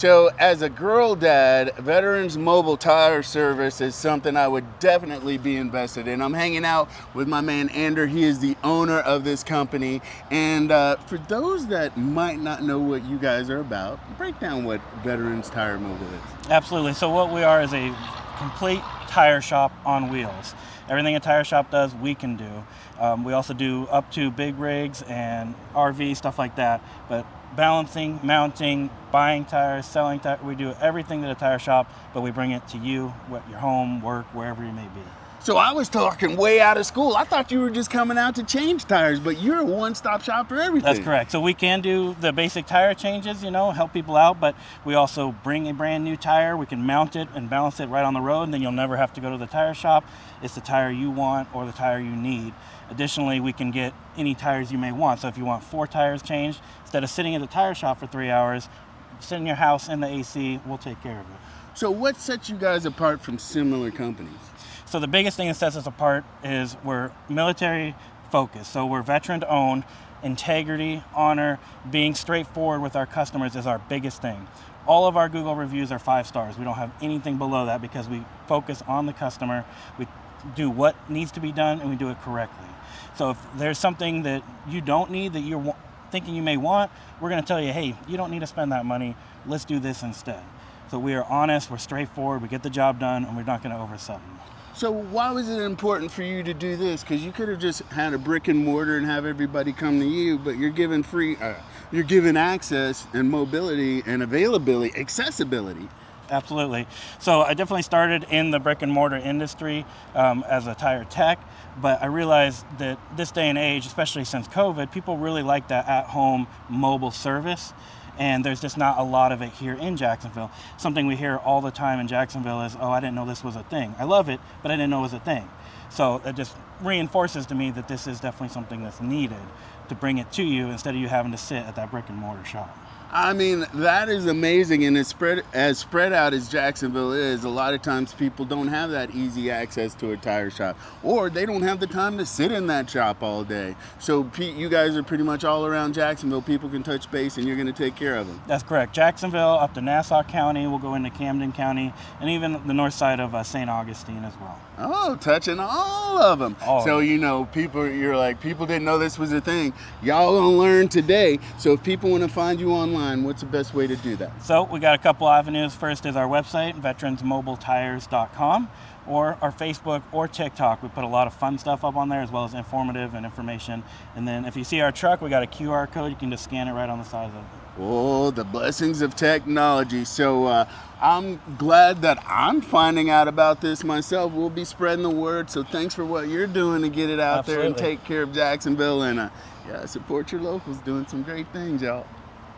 So as a girl dad, Veterans Mobile Tire Service is something I would definitely be invested in. I'm hanging out with my man Ander. He is the owner of this company. And for those that might not know what you guys are about, break down what Veterans Tire Mobile is. Absolutely. So what we are is a complete tire shop on wheels. Everything a tire shop does, we can do. We also do up to big rigs and RV, stuff like that. But balancing, mounting, buying tires, selling tires, we do everything at a tire shop, but we bring it to you, your home, work, wherever you may be. So I was talking way out of school. I thought you were just coming out to change tires, but you're a one-stop shop for everything. That's correct. So we can do the basic tire changes, help people out, but we also bring a brand new tire. We can mount it and balance it right on the road, and then you'll never have to go to the tire shop. It's the tire you want or the tire you need. Additionally, we can get any tires you may want. So if you want 4 tires changed, instead of sitting at the tire shop for 3 hours, sit in your house in the AC, we'll take care of it. So what sets you guys apart from similar companies? So the biggest thing that sets us apart is we're military focused. So we're veteran owned. Integrity, honor, being straightforward with our customers is our biggest thing. All of our Google reviews are 5 stars. We don't have anything below that because we focus on the customer. We do what needs to be done and we do it correctly. So if there's something that you don't need that you're thinking you may want, we're going to tell you, hey, you don't need to spend that money. Let's do this instead. So we are honest, we're straightforward, we get the job done, and we're not going to oversell them. So why was it important for you to do this? Because you could have just had a brick and mortar and have everybody come to you, but you're giving you're giving access and mobility and availability, accessibility. Absolutely. So I definitely started in the brick and mortar industry as a tire tech, but I realized that this day and age, especially since COVID, people really like that at-home mobile service. And there's just not a lot of it here in Jacksonville. Something we hear all the time in Jacksonville is, oh, I didn't know this was a thing. I love it, but I didn't know it was a thing. So it just reinforces to me that this is definitely something that's needed to bring it to you instead of you having to sit at that brick and mortar shop. I mean, that is amazing, and as spread out as Jacksonville is, a lot of times people don't have that easy access to a tire shop, or they don't have the time to sit in that shop all day. So you guys are pretty much all around Jacksonville. People can touch base, and you're going to take care of them. That's correct. Jacksonville, up to Nassau County, we'll go into Camden County, and even the north side of St. Augustine as well. Oh, touching all of them. So, people didn't know this was a thing. Y'all gonna learn today. So if people want to find you online, what's the best way to do that? So we got a couple avenues. First is our website, veteransmobiletires.com, or our Facebook or TikTok. We put a lot of fun stuff up on there as well as informative and information. And then if you see our truck, we got a QR code. You can just scan it right on the side of it. Oh, the blessings of technology. So I'm glad that I'm finding out about this myself. We'll be spreading the word. So thanks for what you're doing to get it out there and take care of Jacksonville. And support your locals doing some great things, y'all.